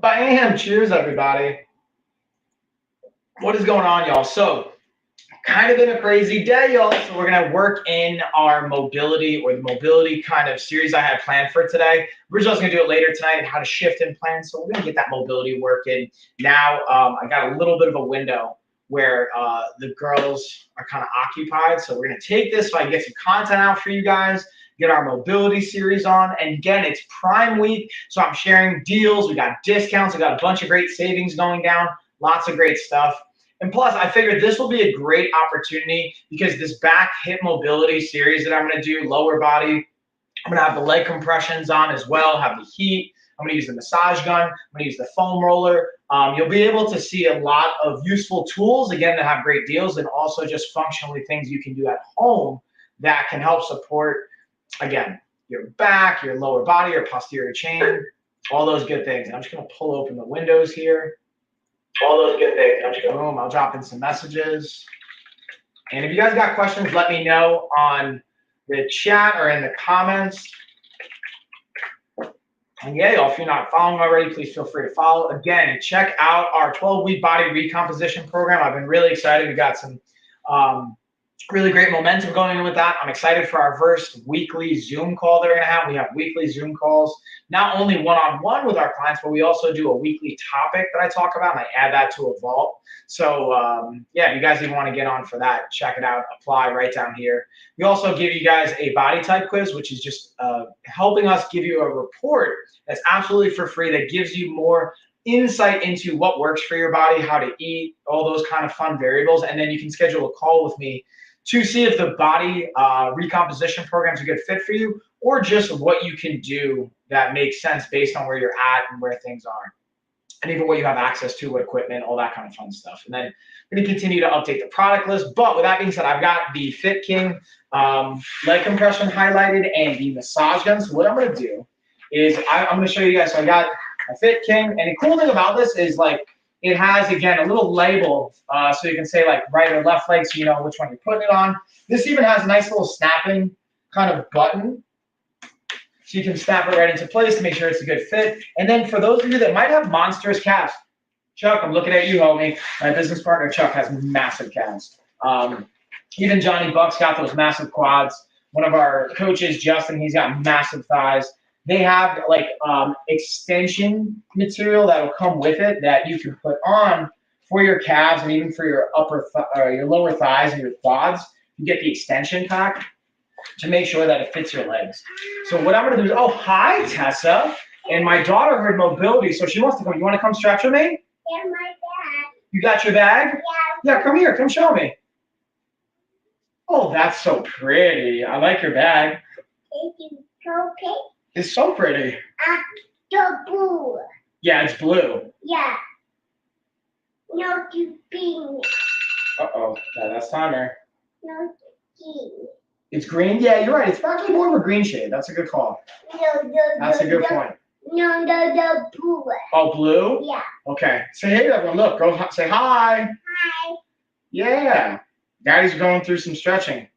Bam! Cheers, everybody. What is going on, y'all? So, kind of been a crazy day, y'all. So, we're going to work in our mobility or the mobility kind of series I had planned for today. We're just going to do it later tonight, how to shift and plan. So, we're going to get that mobility working. Now, I got a little bit of a window where the girls are kind of occupied. So, we're going to take this so I can get some content out for you guys. Get our mobility series on. And again, it's Prime Week, so I'm sharing deals. We got discounts. We got a bunch of great savings going down. Lots of great stuff. And plus, I figured this will be a great opportunity because this back hip mobility series that I'm going to do, lower body, I'm going to have the leg compressions on as well, have the heat. I'm going to use the massage gun. I'm going to use the foam roller. You'll be able to see a lot of useful tools, again, that have great deals, and also just functionally things you can do at home that can help support, again, your back, your lower body, your posterior chain, all those good things. And I'm just going to pull open the windows here. All those good things. I'm just going to boom. I'll drop in some messages. And if you guys got questions, let me know on the chat or in the comments. And yeah, y'all, if you're not following already, please feel free to follow. Again, check out our 12-week body recomposition program. I've been really excited. We got some really great momentum going in with that. I'm excited for our first weekly Zoom call that we're going to have. We have weekly Zoom calls, not only one-on-one with our clients, but we also do a weekly topic that I talk about, and I add that to a vault. So, yeah, if you guys even want to get on for that, check it out, apply right down here. We also give you guys a body type quiz, which is just helping us give you a report that's absolutely for free that gives you more insight into what works for your body, how to eat, all those kind of fun variables, and then you can schedule a call with me to see if the body recomposition program is a good fit for you, or just what you can do that makes sense based on where you're at and where things are, and even what you have access to, what equipment, all that kind of fun stuff. And then I'm going to continue to update the product list. But with that being said, I've got the Fit King leg compression highlighted and the massage gun. So what I'm going to do is I'm going to show you guys. So I got a Fit King, and the cool thing about this is like, it has, again, a little label, so you can say like right or left leg, so you know which one you're putting it on. This even has a nice little snapping kind of button, so you can snap it right into place to make sure it's a good fit. And then for those of you that might have monstrous calves, Chuck, I'm looking at you, homie. My business partner, Chuck, has massive calves. Even Johnny Buck's got those massive quads. One of our coaches, Justin, he's got massive thighs. They have like extension material that will come with it that you can put on for your calves and even for your your lower thighs and your quads. You get the extension pack to make sure that it fits your legs. So what I'm going to do is, oh, hi, Tessa. And my daughter heard mobility, so she wants to come. You want to come stretch with me? Yeah, my bag. You got your bag? Yeah. Yeah, come here. Come show me. Oh, that's so pretty. I like your bag. It's okay. It's so pretty. The blue. Yeah, it's blue. Yeah. No, it's pink. Uh-oh. Yeah, that's timer. No, it's green. It's green? Yeah, you're right. It's actually more of a green shade. That's a good call. That's a good point. No, the blue. Oh, blue? Yeah. Okay. Say hey to everyone. Look, go say hi. Hi. Yeah. Daddy's going through some stretching.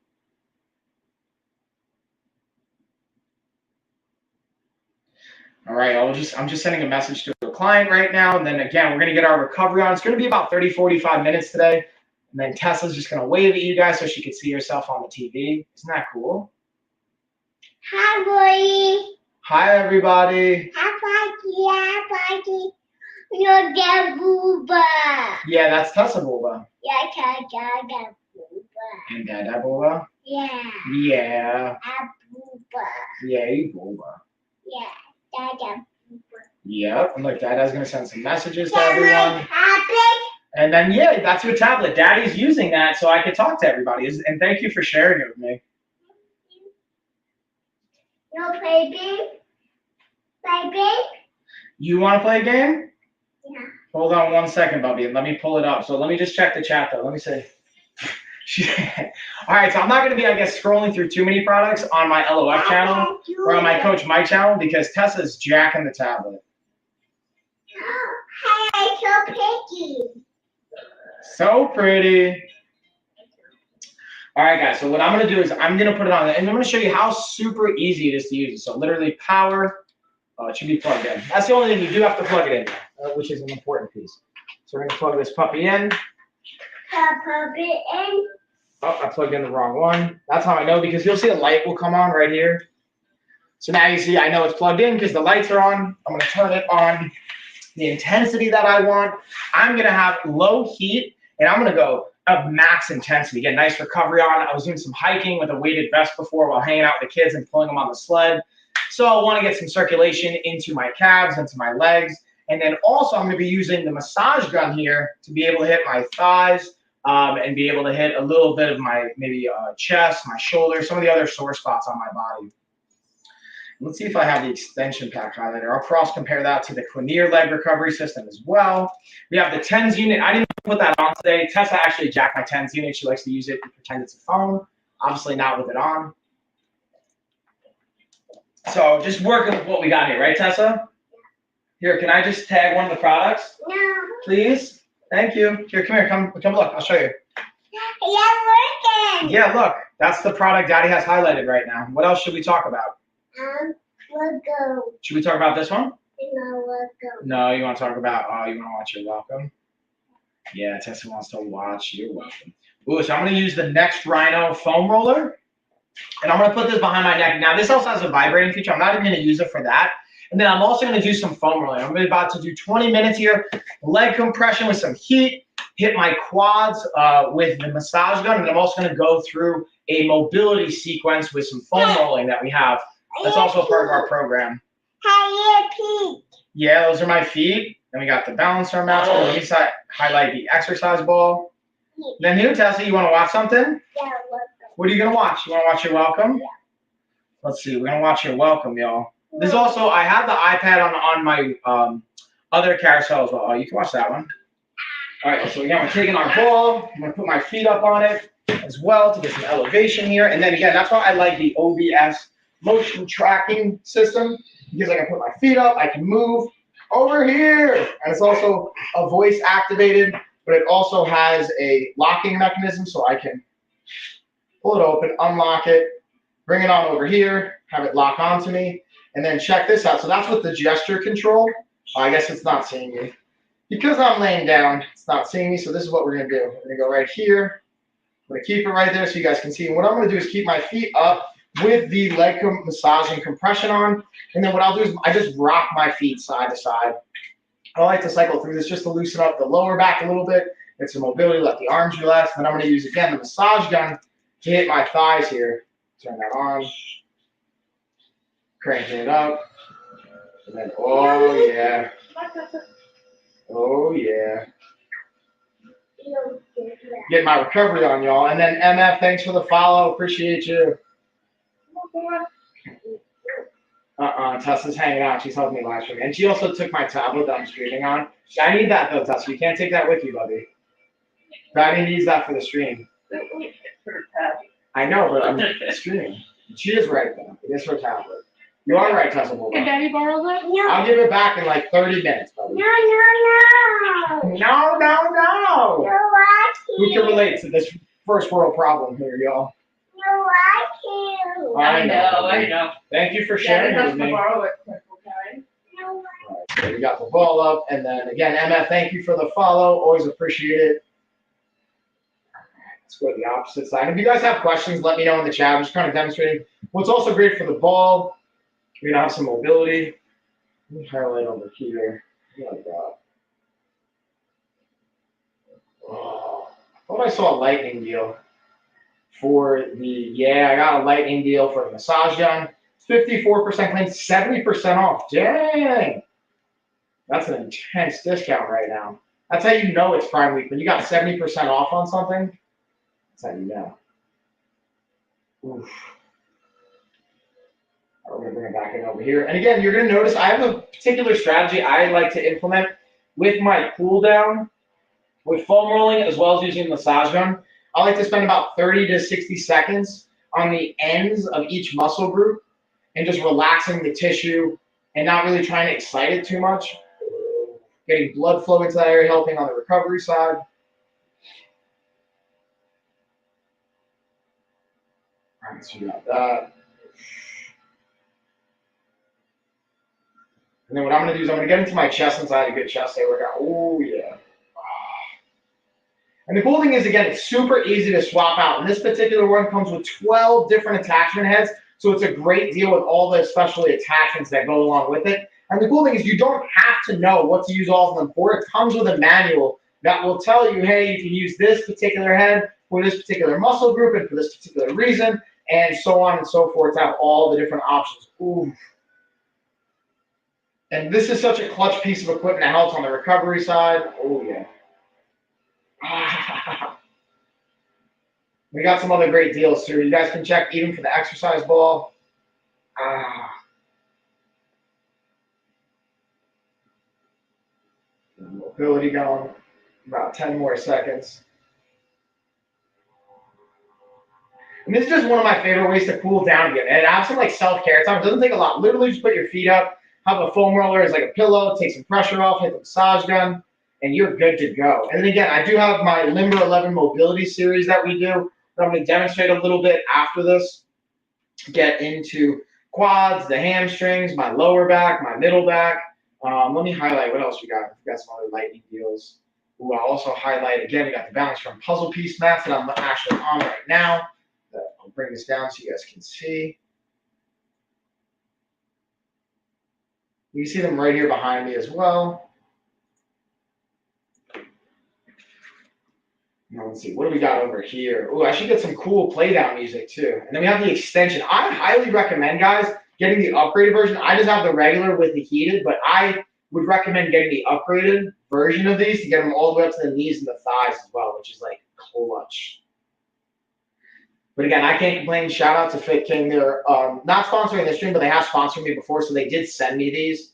All right, I'm just sending a message to a client right now, and then again, we're going to get our recovery on. It's going to be about 30, 45 minutes today, and then Tessa's just going to wave at you guys so she can see herself on the TV. Isn't that cool? Hi, boy. Hi, everybody. Hi, Parky. You're the booba. Yeah, that's Tessa Bulba. Yeah, the booba. And Dada Bulba? Yeah. Yeah. A booba. Yay, Bulba. Yeah. Dada. Yep. And look, Dada's going to send some messages to everyone. Tablet. And then, yeah, that's your tablet. Daddy's using that so I could talk to everybody. And thank you for sharing it with me. No play game? Play game? You want to play a game? Yeah. Hold on 1 second, Bubby. Let me pull it up. So let me just check the chat, though. Let me see. All right, so I'm not going to be, I guess, scrolling through too many products on my LOF channel or on my Coach Mike channel because Tessa's jacking the tablet. Oh, hey, so pretty. So pretty. All right, guys, so what I'm going to do is I'm going to put it on, and I'm going to show you how super easy it is to use it. So literally power, It should be plugged in. That's the only thing. You do have to plug it in, which is an important piece. So we're going to plug this puppy in. Put it in. Oh, I plugged in the wrong one. That's how I know, because you'll see a light will come on right here. So now you see I know it's plugged in because the lights are on. I'm going to turn it on the intensity that I want. I'm going to have low heat, and I'm going to go of max intensity. Get nice recovery on. I was doing some hiking with a weighted vest before while hanging out with the kids and pulling them on the sled. So I want to get some circulation into my calves, into my legs. And then also I'm going to be using the massage gun here to be able to hit my thighs and be able to hit a little bit of my maybe chest, my shoulders, some of the other sore spots on my body. Let's see if I have the extension pack highlighter. I'll cross compare that to the Quinier leg recovery system as well. We have the TENS unit. I didn't put that on today. Tessa actually jacked my TENS unit. She likes to use it and pretend it's a phone. Obviously not with it on. So just working with what we got here, right, Tessa? Here, can I just tag one of the products? No. Please? Thank you. Here, come here. Come look. I'll show you. Yeah, working. Yeah, look. That's the product Daddy has highlighted right now. What else should we talk about? Logo. Should we talk about this one? No, logo. No, you want to talk about, you want to watch You're Welcome? Yeah, Tessa wants to watch You're Welcome. Ooh, so I'm going to use the Next Rhino foam roller. And I'm going to put this behind my neck. Now, this also has a vibrating feature. I'm not even going to use it for that. And then I'm also going to do some foam rolling. I'm about to do 20 minutes here, leg compression with some heat, hit my quads with the massage gun, and I'm also going to go through a mobility sequence with some foam rolling that we have. That's also part of our program. Hey, Pete. Yeah, those are my feet. Then we got the balancer mats. Oh, let me highlight the exercise ball. Then here, Tessa, you want to watch something? Yeah, logo. What are you going to watch? You want to watch You're Welcome? Yeah. Let's see. We're going to watch You're Welcome, y'all. This is also, I have the iPad on my other carousel as well. Oh, you can watch that one. All right, so again, we're taking our ball. I'm going to put my feet up on it as well to get some elevation here. And then again, that's why I like the OBS motion tracking system, because I can put my feet up, I can move over here. And it's also a voice activated, but it also has a locking mechanism, so I can pull it open, unlock it, bring it on over here, have it lock onto me. And then check this out. So that's with the gesture control. I guess it's not seeing me. Because I'm laying down, it's not seeing me. So this is what we're going to do. We're going to go right here. I'm going to keep it right there so you guys can see. And what I'm going to do is keep my feet up with the leg massage and compression on. And then what I'll do is I just rock my feet side to side. I like to cycle through this just to loosen up the lower back a little bit. Get some mobility, let the arms relax. Then I'm going to use, again, the massage gun to hit my thighs here. Turn that on. Cranking it up, and then, oh yeah, oh yeah. Get my recovery on, y'all. And then MF, thanks for the follow, appreciate you. Tessa's hanging out, she's helping me live stream. And she also took my tablet that I'm streaming on. I need that though, Tessa, you can't take that with you, buddy. Daddy needs that for the stream. I know, but I'm streaming. She is right though, it is her tablet. You are right, Tessa. Can Daddy borrow that? No. I'll give it back in like 30 minutes, buddy. No. No. No, I Who can relate to this first world problem here, y'all? No, I I know. Thank you for sharing Daddy it has with to me. borrow it. Okay. No, So we got the ball up, and then again, MF, thank you for the follow. Always appreciate it. Let's go to the opposite side. If you guys have questions, let me know in the chat. I'm just kind of demonstrating what's also great for the ball. We're gonna have some mobility. Let me highlight over here. Like that. Oh, I thought I saw a lightning deal for I got a lightning deal for the massage gun. 54% clean, 70% off. Dang. That's an intense discount right now. That's how you know it's Prime Week. When you got 70% off on something, that's how you know. Oof. We're going to bring it back in over here. And again, you're going to notice I have a particular strategy I like to implement with my cool down, with foam rolling, as well as using the massage gun. I like to spend about 30 to 60 seconds on the ends of each muscle group and just relaxing the tissue and not really trying to excite it too much. Getting blood flow into that area, helping on the recovery side. All right, so we got that. And then what I'm gonna do is I'm gonna get into my chest since I had a good chest day workout. Oh yeah. And the cool thing is, again, it's super easy to swap out. And this particular one comes with 12 different attachment heads. So it's a great deal with all the specialty attachments that go along with it. And the cool thing is you don't have to know what to use all of them for. It comes with a manual that will tell you, hey, you can use this particular head for this particular muscle group and for this particular reason, and so on and so forth, to have all the different options. Ooh. And this is such a clutch piece of equipment that helps on the recovery side. Oh, yeah. We got some other great deals too. You guys can check even for the exercise ball. Mobility going. About 10 more seconds. And this is just one of my favorite ways to cool down again. And have some like self-care time. It doesn't take a lot. Literally just put your feet up, have a foam roller as like a pillow, take some pressure off, hit the massage gun, and you're good to go. And then again, I do have my Limber 11 mobility series that we do. I'm going to demonstrate a little bit after this. Get into quads, the hamstrings, my lower back, my middle back. Let me highlight what else we got. We got some other lightning deals. Ooh, I'll also highlight, again, we got the balance from puzzle piece mats that I'm actually on right now. I'll bring this down so you guys can see. You can see them right here behind me as well. Now let's see, what do we got over here? Oh, I should get some cool play down music too. And then we have the extension. I highly recommend, guys, getting the upgraded version. I just have the regular with the heated, but I would recommend getting the upgraded version of these to get them all the way up to the knees and the thighs as well, which is like clutch. But again, I can't complain. Shout out to Fit King. They're not sponsoring this stream, but they have sponsored me before, so they did send me these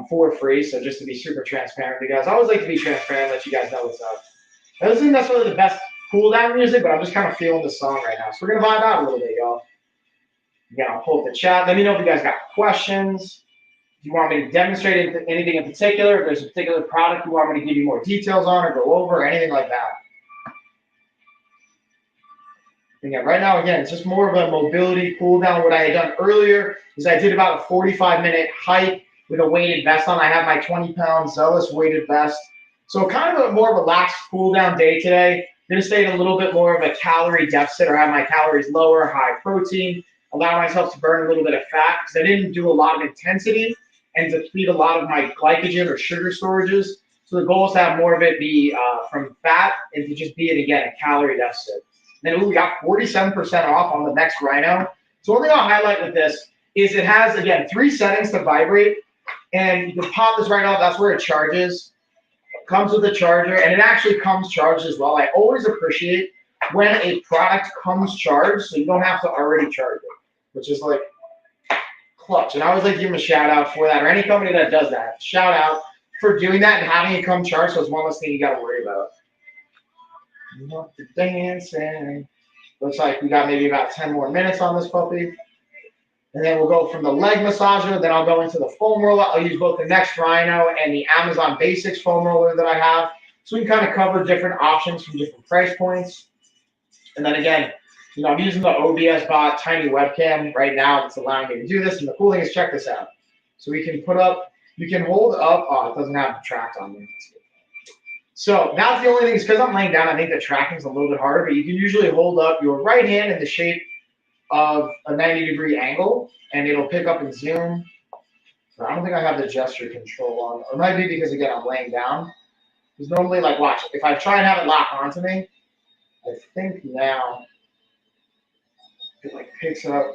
for free. So just to be super transparent with you guys, I always like to be transparent, let you guys know what's up. That doesn't necessarily the best cool down music, but I'm just kind of feeling the song right now. So we're gonna vibe out a little bit, y'all. Again, I'll pull up the chat. Let me know if you guys got questions. If you want me to demonstrate anything in particular, if there's a particular product you want me to give you more details on or go over, or anything like that. Again, right now, again, it's just more of a mobility cool down. What I had done earlier is I did about a 45-minute hike with a weighted vest on. I have my 20-pound Zealous weighted vest. So kind of a more relaxed cool down day today. I'm going to stay in a little bit more of a calorie deficit or have my calories lower, high protein, allow myself to burn a little bit of fat because I didn't do a lot of intensity and deplete a lot of my glycogen or sugar storages. So the goal is to have more of it be from fat and to just be, it again, a calorie deficit. And then we got 47% off on the next Rhino. So one thing I'll highlight with this is it has, again, 3 settings to vibrate. And you can pop this right off. That's where it charges. It comes with a charger, and it actually comes charged as well. I always appreciate when a product comes charged, so you don't have to already charge it, which is like clutch. And I always like to give them a shout out for that, or any company that does that. Shout out for doing that and having it come charged, so it's one less thing you got to worry about. Up to dancing. Looks like we got maybe about 10 more minutes on this puppy. And then we'll go from the leg massager, then I'll go into the foam roller. I'll use both the Next Rhino and the Amazon Basics foam roller that I have. So we can kind of cover different options from different price points. And then again, you know, I'm using the OBS bot tiny webcam right now that's allowing me to do this. And the cool thing is, check this out. So we can put up, you can hold up, oh, it doesn't have the track on me. So that's the only thing, is because I'm laying down, I think the tracking is a little bit harder, but you can usually hold up your right hand in the shape of a 90-degree angle, and it'll pick up and zoom. So I don't think I have the gesture control on. Or it might be because, again, I'm laying down. Because normally, like, watch, if I try and have it lock onto me, I think now it, like, picks up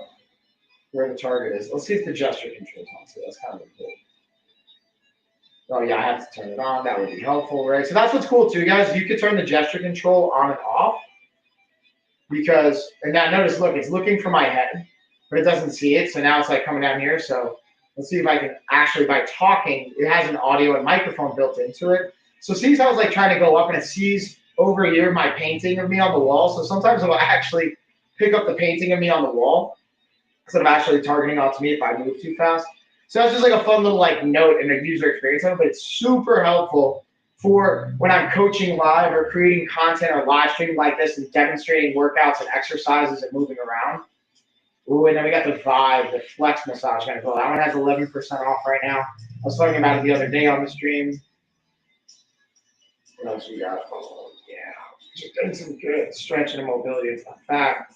where the target is. Let's see if the gesture control's on. So that's kind of cool. Oh, yeah, I have to turn it on. That would be helpful, right? So that's what's cool, too, guys. You could turn the gesture control on and off. Because, and now notice, look, it's looking for my head, but it doesn't see it. So now it's like coming down here. So let's see if I can actually, by talking, it has an audio and microphone built into it. So see how it's like trying to go up and it sees over here my painting of me on the wall. So sometimes it will actually pick up the painting of me on the wall instead of actually targeting onto me if I move too fast. So that's just like a fun little like note in a user experience of it, but it's super helpful for when I'm coaching live or creating content or live streaming like this and demonstrating workouts and exercises and moving around. Ooh, and then we got the Vibe, the Flex massage gun as well. That one has 11% off right now. I was talking about it the other day on the stream. What else we got? Oh, yeah. Just doing some good stretching and mobility. It's not fact.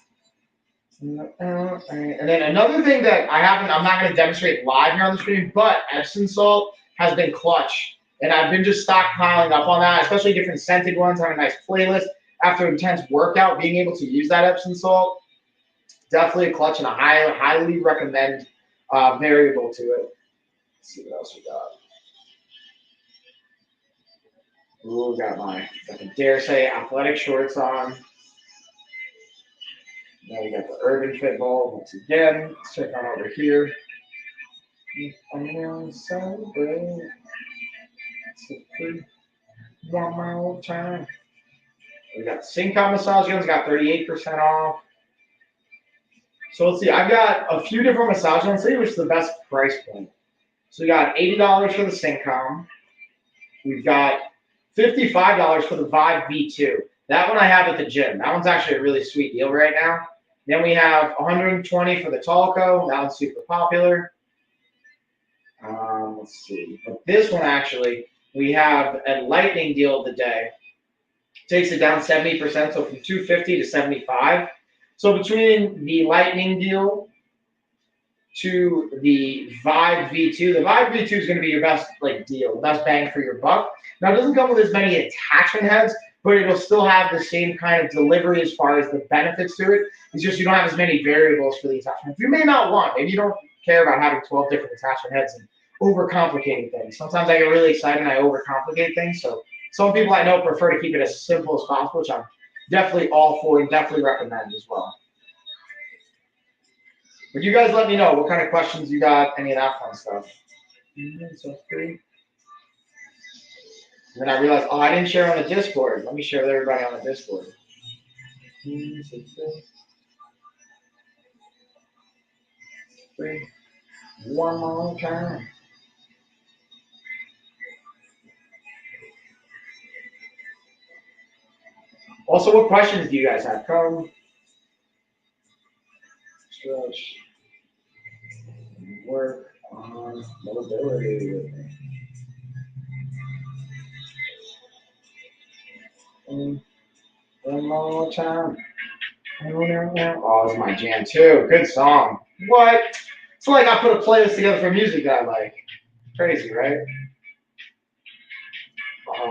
And then another thing that I'm not going to demonstrate live here on the stream, but Epsom salt has been clutch. And I've been just stockpiling up on that, especially different scented ones. I have a nice playlist. After an intense workout, being able to use that Epsom salt, definitely a clutch, and I highly recommend variable to it. Let's see what else we got. Ooh, got the Dare Say athletic shorts on. Now we got the Urban Fit ball once again. Let's check on over here. I'm gonna celebrate. One more time. We got Syncom massage guns, got 38% off. So let's see, I've got a few different massage guns. Let's see which is the best price point. So we got $80 for the Syncom. We've got $55 for the Vibe V2. That one I have at the gym. That one's actually a really sweet deal right now. Then we have $120 for the Talco. That one's super popular. Let's see. But this one actually, we have a lightning deal of the day. Takes it down 70%, so from $250 to $75. So between the lightning deal to the Vibe V2, the Vibe V2 is going to be your best deal, the best bang for your buck. Now it doesn't come with as many attachment heads, but it'll still have the same kind of delivery as far as the benefits to it. It's just you don't have as many variables for the attachment. You may not want, maybe you don't care about having 12 different attachment heads and overcomplicating things. Sometimes I get really excited and I overcomplicate things. So some people I know prefer to keep it as simple as possible, which I'm definitely all for and definitely recommend as well. But you guys let me know what kind of questions you got, any of that fun stuff. So free. And then I realized, oh, I didn't share on the Discord. Let me share with everybody on the Discord. Free. One more time. Also, what questions do you guys have? Come. Stretch. Work on mobility with me. One more time. Oh, it's my jam too. Good song. What? It's like I put a playlist together for music that I like. Crazy, right?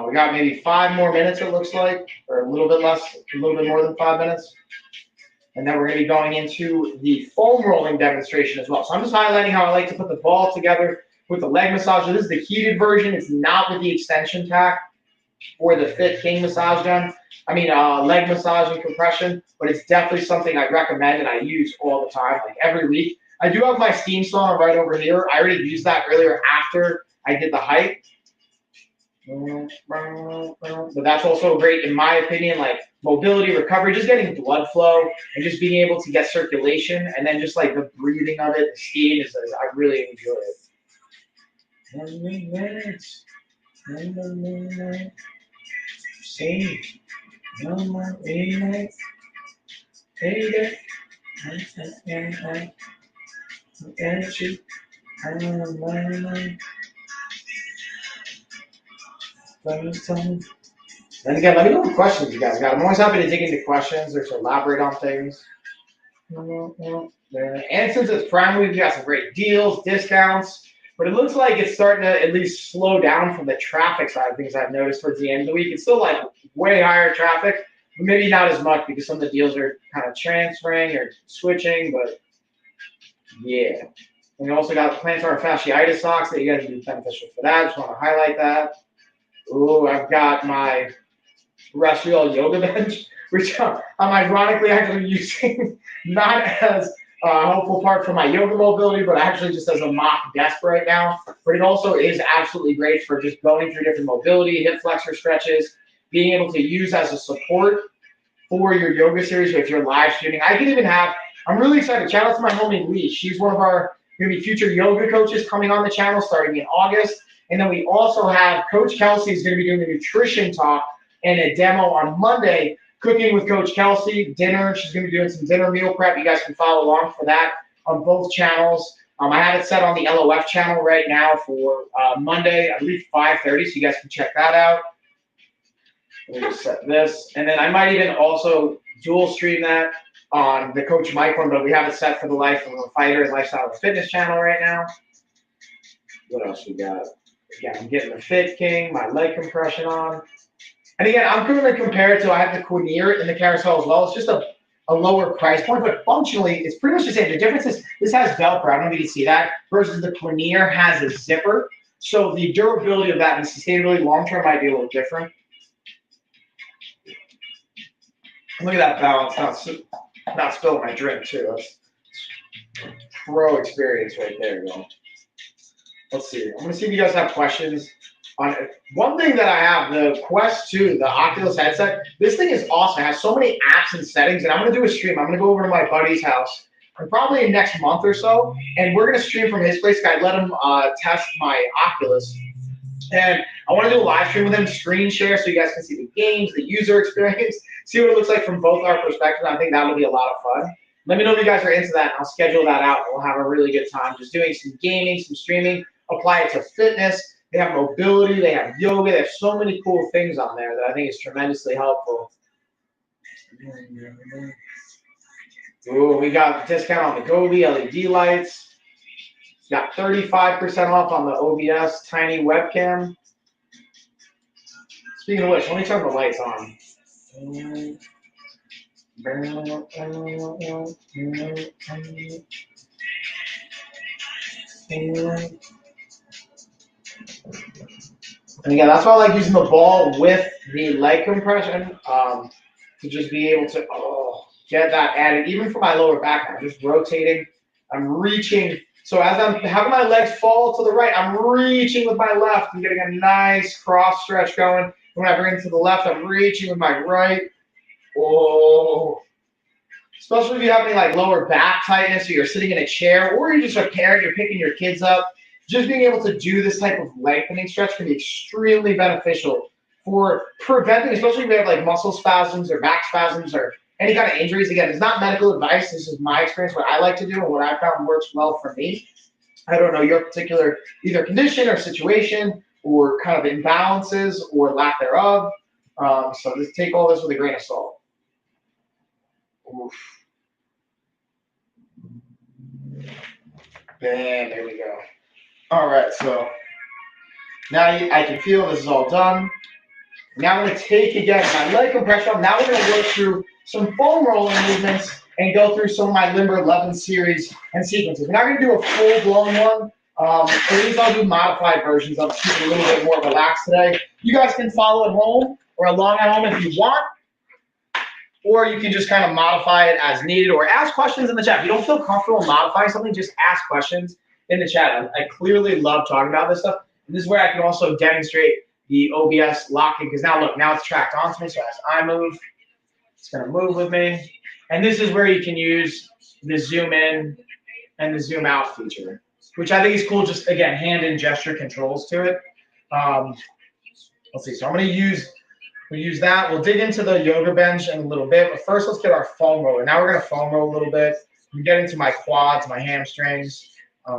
We got maybe 5 more minutes, it looks like, or a little bit less, a little bit more than 5 minutes. And then we're going to be going into the foam rolling demonstration as well. So I'm just highlighting how I like to put the ball together with the leg massager. This is the heated version. It's not with the extension tack or the Fit King massage gun. I mean, leg massage and compression, but it's definitely something I recommend and I use all the time, like every week. I do have my steam sauna right over here. I already used that earlier after I did the hike. But that's also great, in my opinion, like mobility, recovery, just getting blood flow and just being able to get circulation, and then just like the breathing of it, the steam I really enjoy it. 1 minute, 1 minute, see, no more minute, baby, energy, and again, let me know what questions you guys got. I'm always happy to dig into questions or to elaborate on things. And since it's Prime Week, we got some great deals, discounts, but it looks like it's starting to at least slow down from the traffic side of things I've noticed towards the end of the week. It's still like way higher traffic, but maybe not as much because some of the deals are kind of transferring or switching, but yeah. And we also got plantar fasciitis socks that you guys would be beneficial for that. Just want to highlight that. Ooh, I've got my Restreal yoga bench, which I'm ironically actually using not as a helpful part for my yoga mobility, but actually just as a mock desk right now. But it also is absolutely great for just going through different mobility, hip flexor stretches, being able to use as a support for your yoga series if you're live streaming. I can even have, I'm really excited. Shout out to my homie Lee. She's one of our maybe future yoga coaches coming on the channel starting in August. And then we also have Coach Kelsey is going to be doing a nutrition talk and a demo on Monday Cooking with Coach Kelsey, dinner. She's going to be doing some dinner meal prep. You guys can follow along for that on both channels. I have it set on the LOF channel right now for Monday, I believe 5:30, so you guys can check that out. Let me just set this. And then I might even also dual stream that on the Coach Mike one, but we have it set for the Life of a Fighter and Lifestyle and Fitness channel right now. What else we got? Again, I'm getting the Fit King, my leg compression on. And again, I'm going to compare it to, I have the Quinier in the carousel as well. It's just a lower price point, but functionally, it's pretty much the same. The difference is this has Velcro. I don't know if you can see that, versus the Quinier has a zipper. So the durability of that and sustainability long-term might be a little different. Look at that balance, not spilling my drink too. That's pro experience right there, yo. Let's see. I'm gonna see if you guys have questions on it. One thing that I have, the Quest 2, the Oculus headset, this thing is awesome. It has so many apps and settings, and I'm gonna do a stream. I'm gonna go over to my buddy's house, and probably next month or so, and we're gonna stream from his place. I let him test my Oculus. And I want to do a live stream with him, screen share, so you guys can see the games, the user experience, see what it looks like from both our perspectives. I think that'll be a lot of fun. Let me know if you guys are into that, and I'll schedule that out. We'll have a really good time just doing some gaming, some streaming, apply it to fitness. They have mobility, they have yoga, they have so many cool things on there that I think is tremendously helpful. Ooh, we got a discount on the Gobi LED lights. Got 35% off on the OBS tiny webcam. Speaking of which, let me turn the lights on. And again, that's why I like using the ball with the leg compression to just be able to get that added. Even for my lower back, I'm just rotating. I'm reaching. So as I'm having my legs fall to the right, I'm reaching with my left. I'm getting a nice cross stretch going. When I bring it to the left, I'm reaching with my right. Oh. Especially if you have any like lower back tightness, or you're sitting in a chair, or you're just a parent, you're picking your kids up. Just being able to do this type of lengthening stretch can be extremely beneficial for preventing, especially if you have like muscle spasms or back spasms or any kind of injuries. Again, it's not medical advice. This is my experience, what I like to do and what I found works well for me. I don't know your particular either condition or situation or kind of imbalances or lack thereof. So just take all this with a grain of salt. Oof. Bam, there we go. All right, so now I can feel this is all done. Now I'm going to take, again, my leg compression. Now we're going to work through some foam rolling movements and go through some of my Limber 11 series and sequences. We're not going to do a full-blown one. At least I'll do modified versions. I'll keep it a little bit more relaxed today. You guys can follow at home or along at home if you want. Or you can just kind of modify it as needed or ask questions in the chat. If you don't feel comfortable modifying something, just ask questions in the chat. I clearly love talking about this stuff. And this is where I can also demonstrate the OBS locking, because now look, now it's tracked onto me. So as I move, it's going to move with me. And this is where you can use the zoom in and the zoom out feature, which I think is cool. Just again, hand and gesture controls to it. Let's see. So I'm going to use that. We'll dig into the yoga bench in a little bit. But first, let's get our foam roller. Now we're going to foam roll a little bit. We get into my quads, my hamstrings. All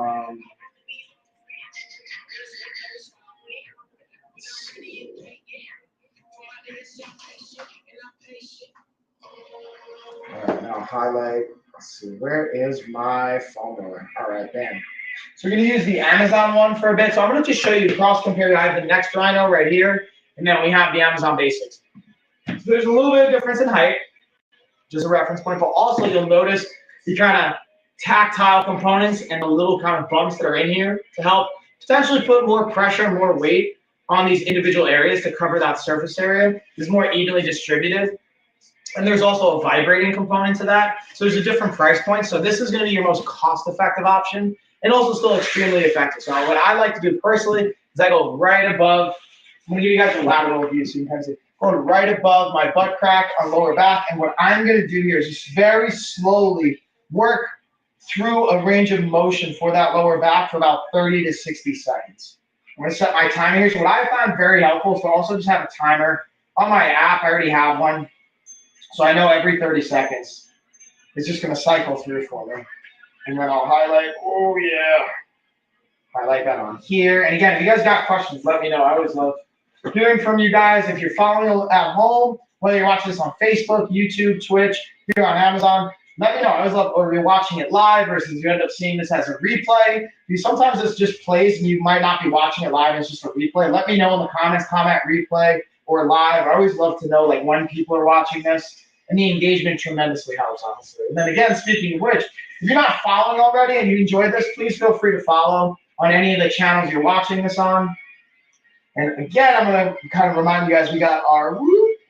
right, now highlight. Let's see, where is my foam roller? All right, bam. So we're going to use the Amazon one for a bit. So I'm going to just show you the cross compare. I have the Next Rhino right here, and then we have the Amazon Basics. So there's a little bit of difference in height, just a reference point, but also you'll notice the kind of tactile components and the little kind of bumps that are in here to help potentially put more pressure, more weight on these individual areas to cover that surface area. It's more evenly distributed. And there's also a vibrating component to that. So there's a different price point. So this is going to be your most cost-effective option and also still extremely effective. So what I like to do personally is I go right above. I'm going to give you guys a lateral view so you can kind of see. Going right above my butt crack on lower back. And what I'm going to do here is just very slowly work through a range of motion for that lower back for about 30 to 60 seconds. I'm going to set my timer here. So what I found very helpful is to also just have a timer on my app. I already have one. So I know every 30 seconds, it's just gonna cycle through for me. And then I'll highlight, oh yeah. Highlight that on here. And again, if you guys got questions, let me know. I always love hearing from you guys. If you're following at home, whether you're watching this on Facebook, YouTube, Twitch, here on Amazon, let me know. I always love, or you're watching it live versus you end up seeing this as a replay. Sometimes this just plays and you might not be watching it live, it's just a replay. Let me know in the comments, comment replay or live. I always love to know like when people are watching this, and the engagement tremendously helps, honestly. And then again, speaking of which, if you're not following already and you enjoyed this, please feel free to follow on any of the channels you're watching this on. And again, I'm gonna kind of remind you guys, we got our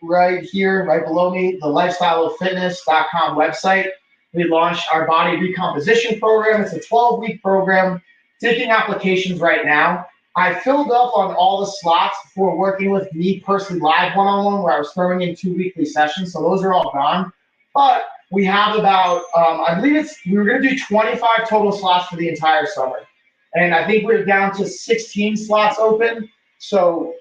right here, right below me, the lifestyleoffitness.com website. We launched our body recomposition program. It's a 12-week program, taking applications right now. I filled up on all the slots for working with me personally live one-on-one, where I was throwing in 2 weekly sessions. So those are all gone. But we have about, I believe we were gonna do 25 total slots for the entire summer. And I think we're down to 16 slots open. So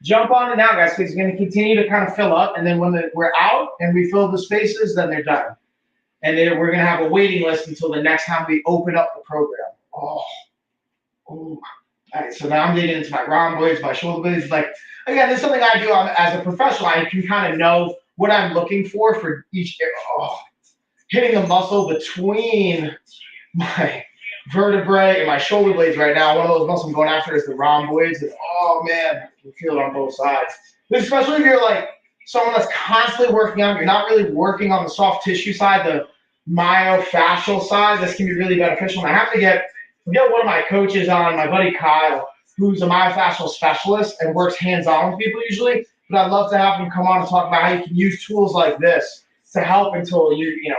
jump on it now, guys, because it's gonna continue to kind of fill up. And then when we're out and we fill the spaces, then they're done. And then we're gonna have a waiting list until the next time we open up the program. Oh. All right, so now I'm digging into my rhomboids, my shoulder blades. Like, again, this is something I do as a professional. I can kind of know what I'm looking for each area. Oh, hitting a muscle between my vertebrae and my shoulder blades right now. One of those muscles I'm going after is the rhomboids. And, oh, man, I can feel it on both sides. Especially if you're like someone that's constantly working out, you're not really working on the soft tissue side, the myofascial side. This can be really beneficial. And I have to get one of my coaches on, my buddy Kyle, who's a myofascial specialist and works hands-on with people usually. But I'd love to have him come on and talk about how you can use tools like this to help until you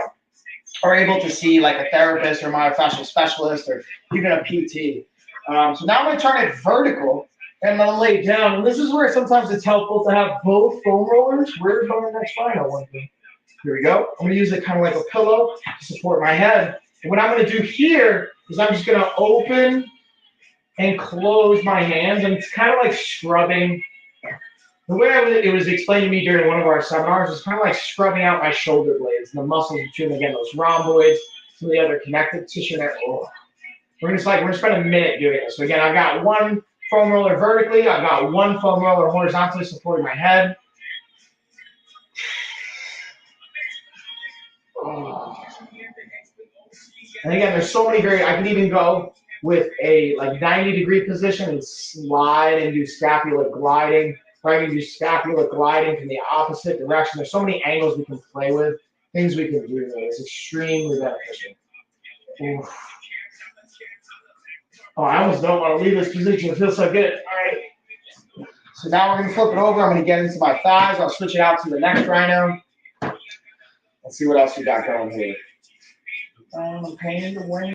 are able to see like a therapist or myofascial specialist or even a PT. So now I'm going to turn it vertical and then lay it down. And this is where sometimes it's helpful to have both foam rollers. Where's my next final one? Here we go. I'm going to use it kind of like a pillow to support my head. And what I'm going to do here is I'm just going to open and close my hands. And it's kind of like scrubbing. The way it was explained to me during one of our seminars is kind of like scrubbing out my shoulder blades and the muscles between, again, those rhomboids, some of the other connective tissue there. Oh. We're going to spend a minute doing this. So again, I've got one foam roller vertically. I've got one foam roller horizontally supporting my head. Oh. And again, there's so many I can even go with a like 90-degree position and slide and do scapular gliding. Or I can do scapular gliding from the opposite direction. There's so many angles we can play with, things we can do. It's extremely beneficial. Oof. Oh, I almost don't want to leave this position. It feels so good. All right. So now we're going to flip it over. I'm going to get into my thighs. I'll switch it out to the next rhino. Let's see what else we got going here. Pain the way.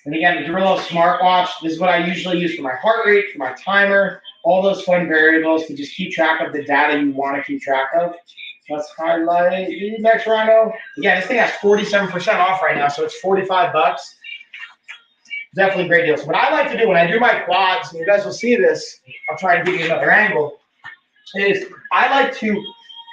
And again, the Dorilo smartwatch, this is what I usually use for my heart rate, for my timer, all those fun variables to just keep track of the data you want to keep track of. Let's highlight the next rhino. Again, this thing has 47% off right now, so it's $45. Definitely a great deal. So what I like to do when I do my quads, and you guys will see this, I'll try to give you another angle, is I like to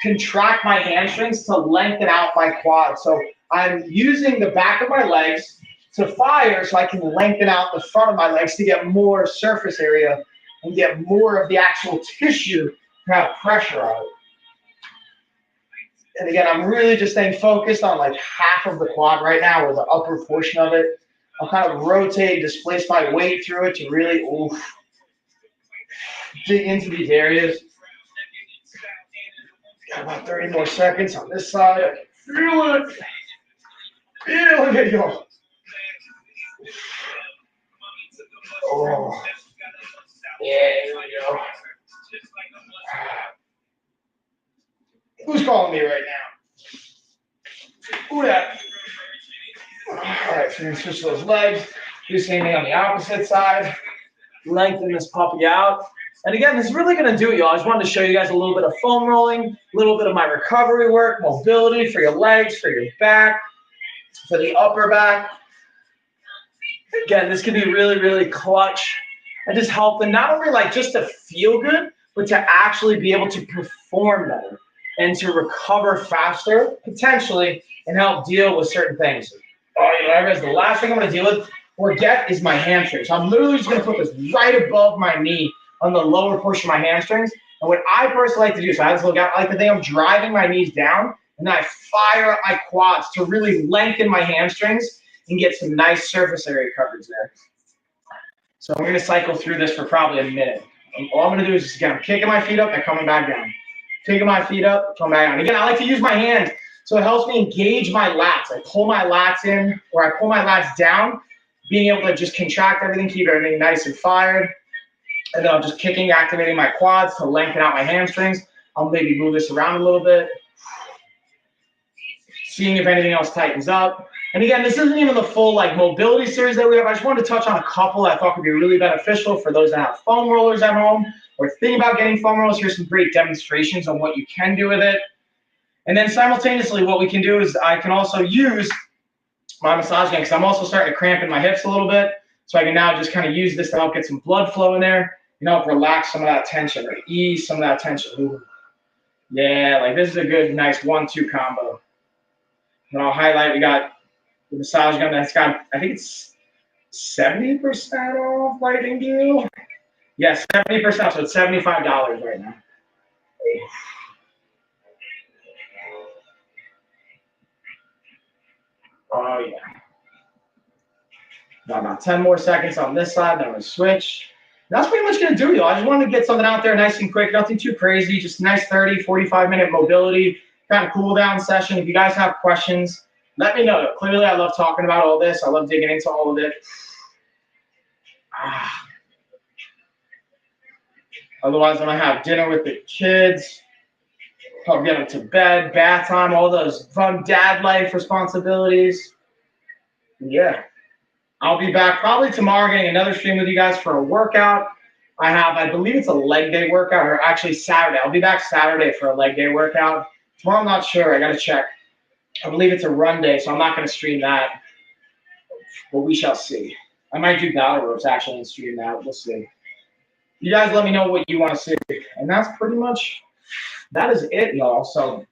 contract my hamstrings to lengthen out my quads. So I'm using the back of my legs to fire so I can lengthen out the front of my legs to get more surface area and get more of the actual tissue to have pressure on it. And again, I'm really just staying focused on like half of the quad right now, or the upper portion of it. I'll kind of rotate, displace my weight through it to really dig into these areas. Got about 30 more seconds on this side. I can feel it. Feel it, y'all. Oh. Yeah, here we go. Who's calling me right now? Who that? All right, so we're gonna switch those legs. Do the same thing on the opposite side. Lengthen this puppy out. And again, this is really gonna do it, y'all. I just wanted to show you guys a little bit of foam rolling, a little bit of my recovery work, mobility for your legs, for your back, for the upper back. Again, this can be really, really clutch and just help them not only like just to feel good, but to actually be able to perform better. and to recover faster, potentially, and help deal with certain things. The last thing I'm going to deal with or get is my hamstrings. So I'm literally just going to put this right above my knee on the lower portion of my hamstrings. And what I personally like to do, so I have this little gap, I like to think I'm driving my knees down, and then I fire up my quads to really lengthen my hamstrings and get some nice surface area coverage there. So I'm going to cycle through this for probably a minute. All I'm going to do is just, again, I'm kicking my feet up and coming back down. Kicking my feet up, coming back down. Again, I like to use my hands, so it helps me engage my lats. I pull my lats in, or I pull my lats down, being able to just contract everything, keep everything nice and fired. And then I'm just kicking, activating my quads to lengthen out my hamstrings. I'll maybe move this around a little bit. Seeing if anything else tightens up. And again, this isn't even the full mobility series that we have. I just wanted to touch on a couple that I thought could be really beneficial for those that have foam rollers at home or think about getting foam rollers. Here's some great demonstrations on what you can do with it. And then simultaneously, what we can do is I can also use my massage gun because I'm also starting to cramp in my hips a little bit. So I can now just kind of use this to help get some blood flow in there, help relax some of that tension or ease some of that tension. Ooh. Yeah, this is a good, nice 1-2 combo. And I'll highlight, we got the massage gun that's got, I think it's 70% off lighting deal. Yeah, 70%, so it's $75 right now. Oh, yeah. Got about 10 more seconds on this side, then I'm going to switch. That's pretty much going to do, y'all. I just wanted to get something out there nice and quick, nothing too crazy, just a nice 30, 45-minute mobility, kind of cool down session. If you guys have questions, let me know. Clearly, I love talking about all this. I love digging into all of it. Otherwise, when I have dinner with the kids, I'll get them to bed, bath time, all those fun dad life responsibilities. Yeah. I'll be back probably tomorrow getting another stream with you guys for a workout. I believe it's a leg day workout, or actually Saturday. I'll be back Saturday for a leg day workout. Tomorrow, I'm not sure. I got to check. I believe it's a run day, so I'm not going to stream that. But we shall see. I might do battle ropes actually and stream that. We'll see. You guys let me know what you want to see. And that's pretty much, that is it, y'all. So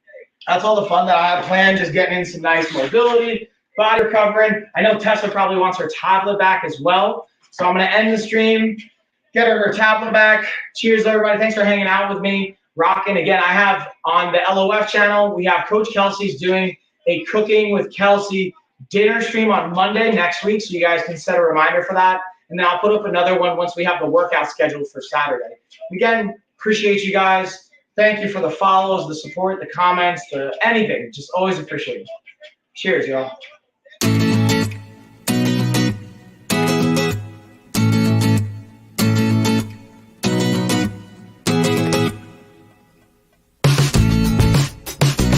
that's all the fun that I have planned, just getting in some nice mobility, body recovering. I know Tessa probably wants her tablet back as well. So I'm going to end the stream, get her tablet back. Cheers, everybody. Thanks for hanging out with me. Rocking. Again, I have on the LOF channel, we have Coach Kelsey's doing a Cooking with Kelsey dinner stream on Monday next week, so you guys can set a reminder for that. And then I'll put up another one once we have the workout scheduled for Saturday. Again, appreciate you guys. Thank you for the follows, the support, the comments, the anything. Just always appreciate it. Cheers, y'all.